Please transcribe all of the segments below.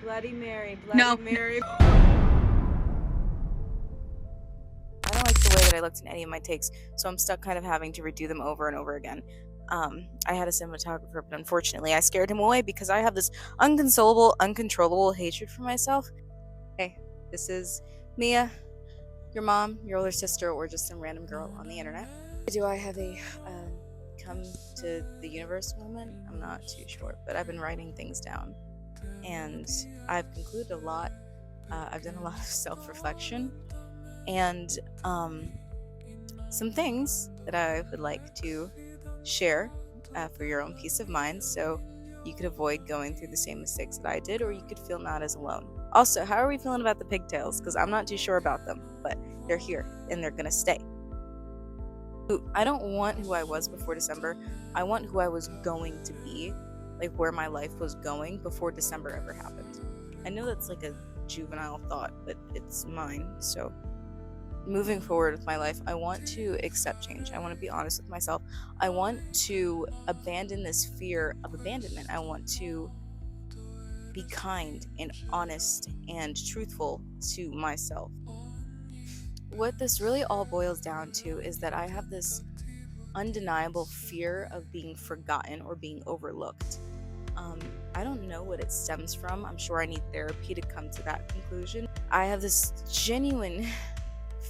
Bloody Mary, No. Bloody Mary. I don't like the way that I looked in any of my takes, so I'm stuck kind of having to redo them over and over again. I had a cinematographer, but unfortunately I scared him away because I have this unconsolable, uncontrollable hatred for myself. Hey, this is Mia, your mom, your older sister, or just some random girl on the internet. Do I have a come to the universe moment? I'm not too sure, but I've been writing things down, and I've concluded a lot. I've done a lot of self-reflection, and some things that I would like to share for your own peace of mind, so you could avoid going through the same mistakes that I did, or you could feel not as alone. Also, how are we feeling about the pigtails? Because I'm not too sure about them, but they're here and they're gonna stay. I don't want who I was before December. I want who I was going to be, like where my life was going before December ever happened. I know that's like a juvenile thought, but it's mine. So moving forward with my life, I want to accept change. I want to be honest with myself. I want to abandon this fear of abandonment. I want to be kind and honest and truthful to myself. What this really all boils down to is that I have this undeniable fear of being forgotten or being overlooked. I don't know what it stems from. I'm sure I need therapy to come to that conclusion. I have this genuine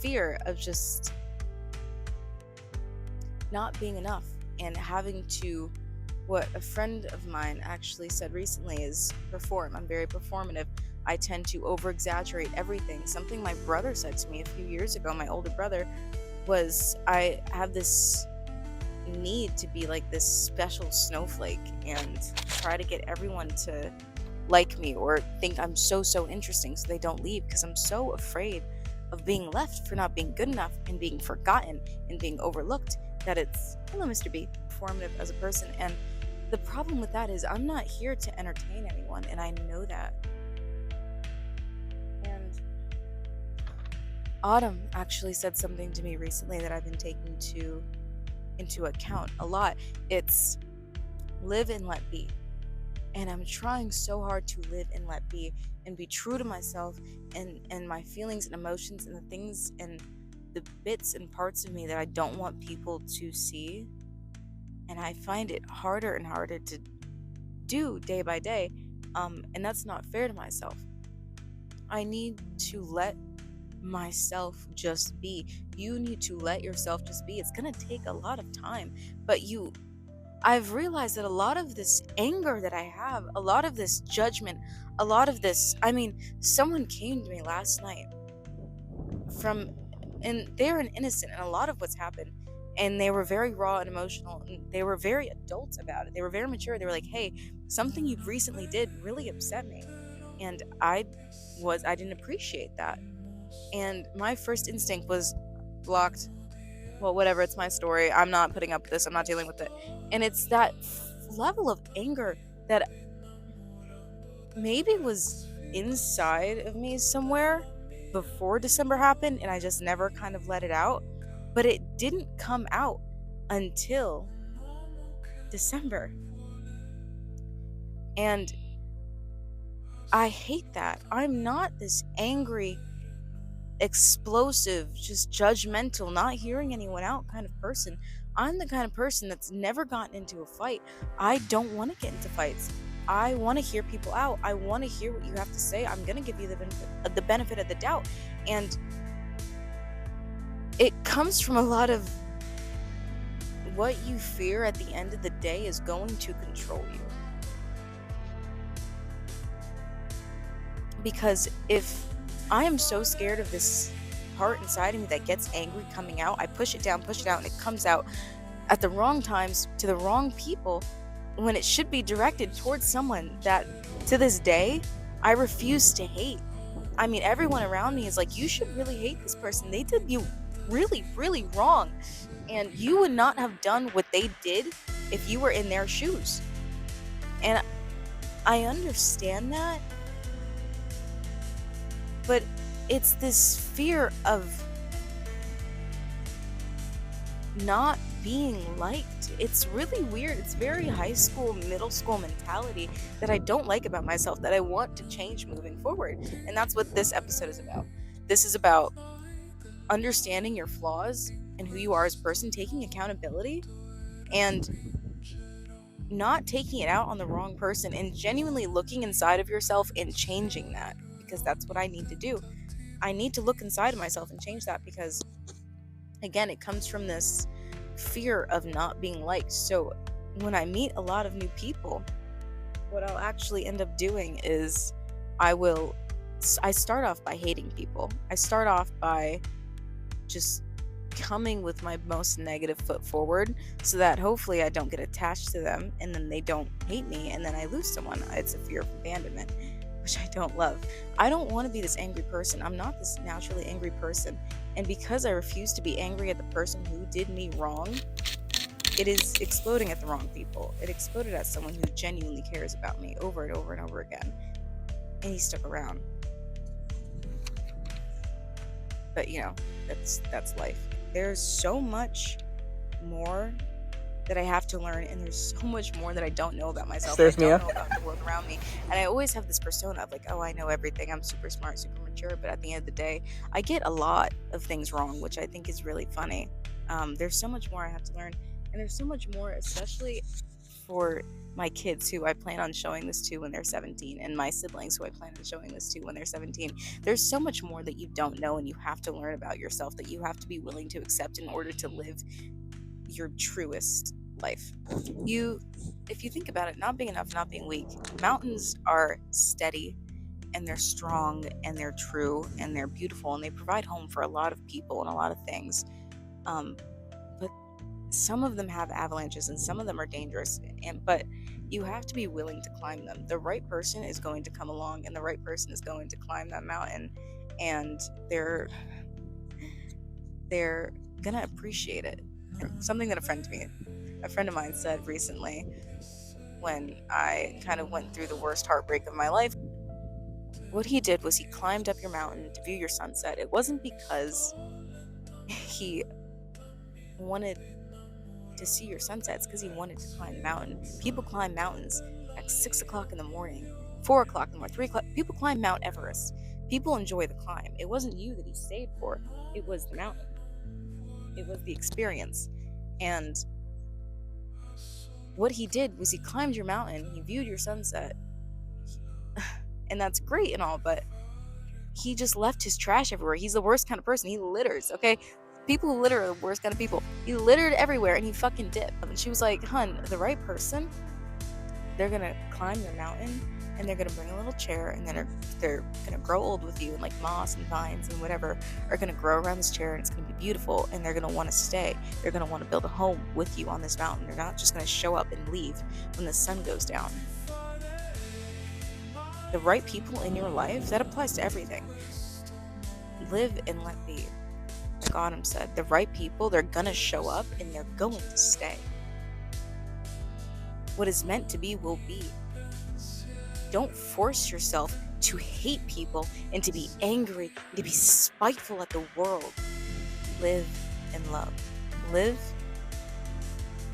fear of just not being enough and having to, what a friend of mine actually said recently is perform. I'm very performative. I tend to over exaggerate everything. Something my brother said to me a few years ago, my older brother, was I have this need to be like this special snowflake and try to get everyone to like me or think I'm so interesting so they don't leave, because I'm so afraid of being left for not being good enough and being forgotten and being overlooked that it's, hello Mr. B, formative as a person. And the problem with that is I'm not here to entertain anyone, and I know that. And Autumn actually said something to me recently that I've been taking into account a lot. It's live and let be. And I'm trying so hard to live and let be and be true to myself and my feelings and emotions and the things and the bits and parts of me that I don't want people to see. And I find it harder and harder to do day by day. And that's not fair to myself. I need to let myself just be. You need to let yourself just be. It's gonna take a lot of time, but I've realized that a lot of this anger that I have, a lot of this judgment, a lot of this, someone came to me last night and they're an innocent in a lot of what's happened, and they were very raw and emotional, and they were very adult about it. They were very mature. They were like, hey, something you recently did really upset me, and I didn't appreciate that. And my first instinct was blocked. Well, whatever, it's my story. I'm not putting up with this. I'm not dealing with it. And it's that level of anger that maybe was inside of me somewhere before December happened, and I just never kind of let it out. But it didn't come out until December. And I hate that. I'm not this angry, explosive, just judgmental, not hearing anyone out kind of person. I'm the kind of person that's never gotten into a fight. I don't want to get into fights. I want to hear people out. I want to hear what you have to say. I'm going to give you the benefit of the doubt. And it comes from a lot of what you fear at the end of the day is going to control you. Because if I am so scared of this part inside of me that gets angry coming out, I push it down, and it comes out at the wrong times to the wrong people when it should be directed towards someone that, to this day, I refuse to hate. Everyone around me is like, you should really hate this person. They did you really, really wrong. And you would not have done what they did if you were in their shoes. And I understand that. But it's this fear of not being liked. It's really weird. It's very high school, middle school mentality that I don't like about myself, that I want to change moving forward. And that's what this episode is about. This is about understanding your flaws and who you are as a person, taking accountability, and not taking it out on the wrong person, and genuinely looking inside of yourself and changing that, because that's what I need to do. I need to look inside of myself and change that, because again, it comes from this fear of not being liked. So when I meet a lot of new people, what I'll actually end up doing is I start off by hating people. I start off by just coming with my most negative foot forward, so that hopefully I don't get attached to them and then they don't hate me and then I lose someone. It's a fear of abandonment, which I don't love. I don't want to be this angry person. I'm not this naturally angry person. And because I refuse to be angry at the person who did me wrong, it is exploding at the wrong people. It exploded at someone who genuinely cares about me over and over and over again. And he stuck around. But that's life. There's so much more that I have to learn, and there's so much more that I don't know about myself. I don't know about the world around me. And I always have this persona of like, oh, I know everything. I'm super smart, super mature. But at the end of the day, I get a lot of things wrong, which I think is really funny. There's so much more I have to learn. And there's so much more, especially for my kids who I plan on showing this to when they're 17, and my siblings who I plan on showing this to when they're 17. There's so much more that you don't know and you have to learn about yourself, that you have to be willing to accept in order to live your truest life. If you think about it, not being enough, not being weak, mountains are steady and they're strong and they're true and they're beautiful and they provide home for a lot of people and a lot of things. But some of them have avalanches and some of them are dangerous, but you have to be willing to climb them. The right person is going to come along and the right person is going to climb that mountain, and they're gonna appreciate it. Something that a friend of mine said recently, when I kind of went through the worst heartbreak of my life, what he did was he climbed up your mountain to view your sunset. It wasn't because he wanted to see your sunsets, because he wanted to climb the mountain. People climb mountains at 6 o'clock in the morning, 4 o'clock in the morning, 3 o'clock. People climb Mount Everest. People enjoy the climb. It wasn't you that he stayed for. It was the mountain. It was the experience. And what he did was he climbed your mountain, he viewed your sunset, and that's great and all, but he just left his trash everywhere. He's the worst kind of person. He litters, okay? People who litter are the worst kind of people. He littered everywhere and he fucking dipped. And she was like, hun, the right person, they're gonna climb your mountain and they're gonna bring a little chair, and then they're gonna grow old with you, and like moss and vines and whatever are gonna grow around this chair, and it's gonna be beautiful, and they're gonna want to stay. They're gonna want to build a home with you on this mountain. They're not just gonna show up and leave when the sun goes down. The right people in your life, that applies to everything. Live and let be. Like Autumn said, the right people, they're gonna show up and they're going to stay. What is meant to be will be. Don't force yourself to hate people and to be angry and to be spiteful at the world. Live and love. Live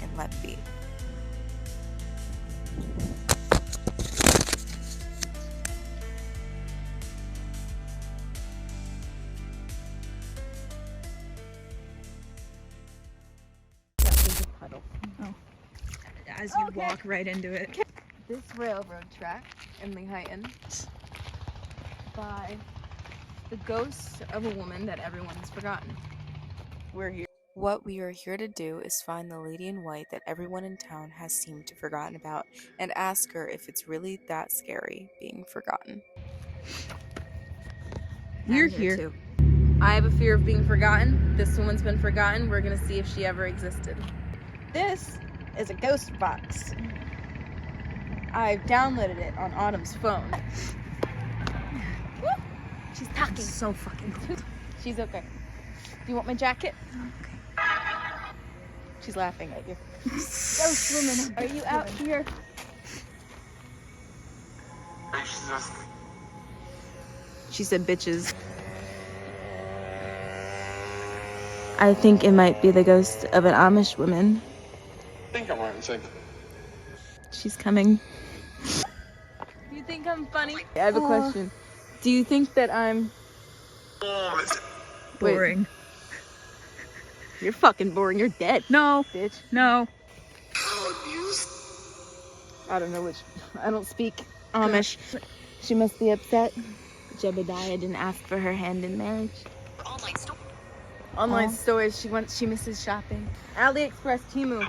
and let be. Puddle. Oh. As you walk right into it. This railroad track in Lehighton by the ghost of a woman that everyone has forgotten. What we are here to do is find the lady in white that everyone in town has seemed to have forgotten about, and ask her if it's really that scary being forgotten. We're here. Too. I have a fear of being forgotten. This woman's been forgotten. We're gonna see if she ever existed. This is a ghost box. I've downloaded it on Autumn's phone. She's talking. So fucking cool. She's okay. Do you want my jacket? Okay. She's laughing at you. Ghost woman. Are you out here? She said bitches. I think it might be the ghost of an Amish woman. I think I'm right in saying. She's coming. Do you think I'm funny? I have a question. Do you think that I'm Boring. Wait, you're fucking boring. You're dead. No. Bitch. No. I don't know which. I don't speak Amish. She must be upset. Jebediah didn't ask for her hand in marriage. Online stores. She misses shopping. AliExpress, Temu.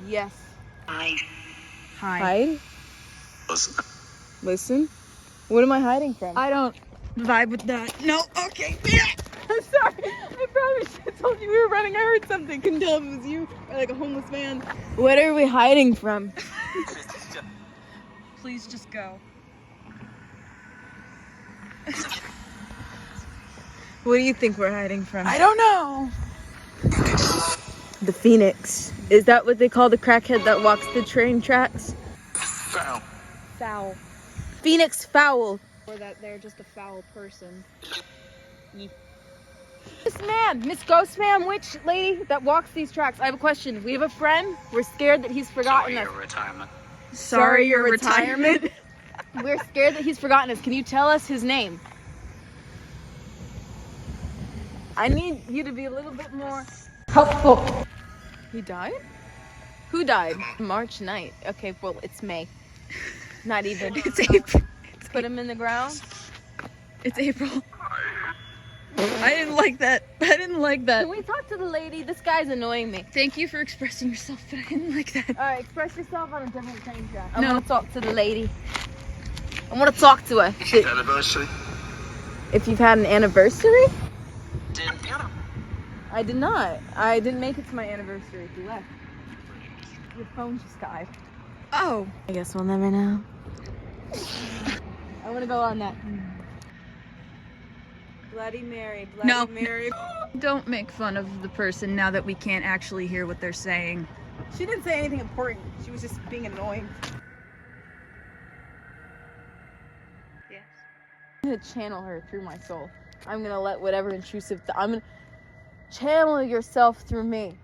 Yes. Hi. Hide? Listen? What am I hiding from? I don't vibe with that. No. Okay. Yeah. I'm sorry. I probably should have told you we were running. I heard something. Couldn't tell if it was you or like a homeless man. What are we hiding from? Please just go. What do you think we're hiding from? I don't know. The Phoenix. Is that what they call the crackhead that walks the train tracks? Foul. Foul. Phoenix foul. Or that they're just a foul person. Miss Ma'am, Miss Ghost Ma'am, witch lady that walks these tracks. I have a question. We have a friend. We're scared that he's forgotten us. Retirement. Sorry, your retirement. We're scared that he's forgotten us. Can you tell us his name? I need you to be a little bit more helpful. He died? Who died? March night. Okay, well, it's May. Not even. It's April. Put him in the ground. It's April. I didn't like that. I didn't like that. Can we talk to the lady? This guy's annoying me. Thank you for expressing yourself, but I didn't like that. Alright, express yourself on a different train track. I No. want to talk to the lady. I want to talk to her. Anniversary. If you've had an anniversary? Didn't you know? I did not. I didn't make it to my anniversary. You left. Your phone just died. Oh. I guess we'll never know. I want to go on that. Bloody Mary, Bloody No. Mary. Don't make fun of the person now that we can't actually hear what they're saying. She didn't say anything important. She was just being annoying. Yes. I'm gonna channel her through my soul. I'm gonna let whatever intrusive. I'm gonna channel yourself through me.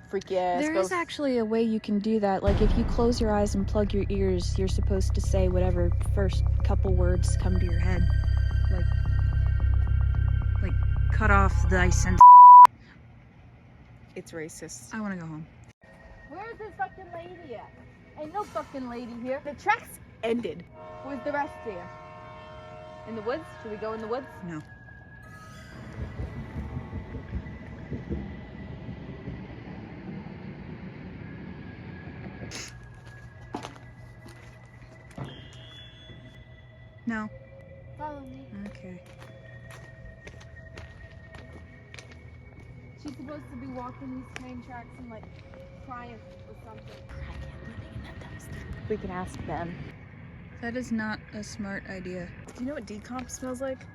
Freaky ass. There ghost. is actually a way you can do that. Like if you close your eyes and plug your ears, you're supposed to say whatever first couple words come to your head. Like cut off the sense. It's racist. I want to go home. Where's this fucking lady at? Ain't no fucking lady here. The tracks ended. Where's the rest of you? In the woods? Should we go in the woods? No. No. Follow me. Okay. She's supposed to be walking these train tracks and like crying or something. We can ask them. That is not a smart idea. Do you know what decomp smells like?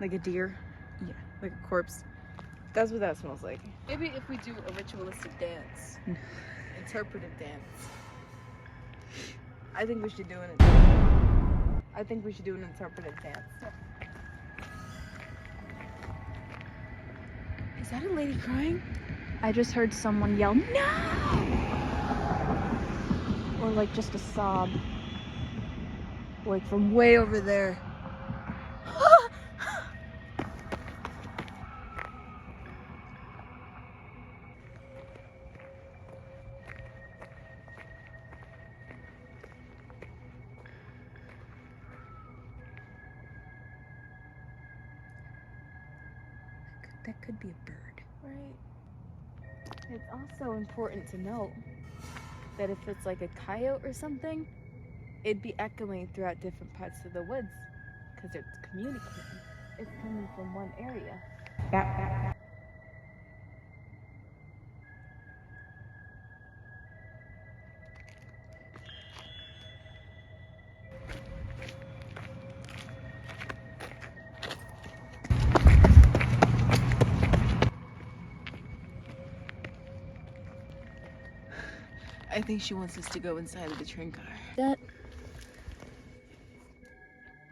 Like a deer? Yeah. Like a corpse? That's what that smells like. Maybe if we do a ritualistic dance. Interpretive dance. I think we should do an interpretive dance. Is that a lady crying? I just heard someone yell, "No!" Or like just a sob. Like from way over there. That could be a bird. Right. It's also important to note that if it's like a coyote or something, it'd be echoing throughout different parts of the woods because it's communicating. It's coming from one area. I think she wants us to go inside of the train car. That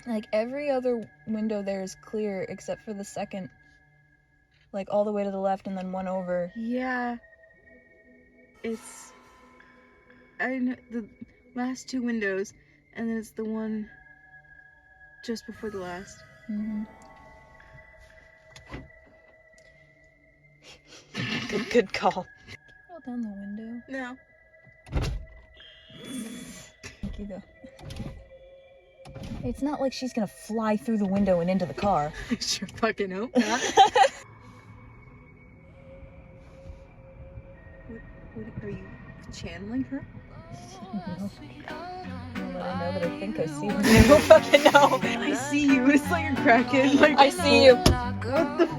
like every other window there is clear except for the second Like all the way to the left and then one over. Yeah. It's... I know the last two windows, and then it's the one just before the last. Mm-hmm. Good call. Roll down the window. No. Thank you, though. It's not like she's gonna fly through the window and into the car. I sure fucking hope not. What are you channeling her? I'll let her know that I think I see her. I don't fucking know. I see you. It's like a kraken. Like I see you. what the fuck?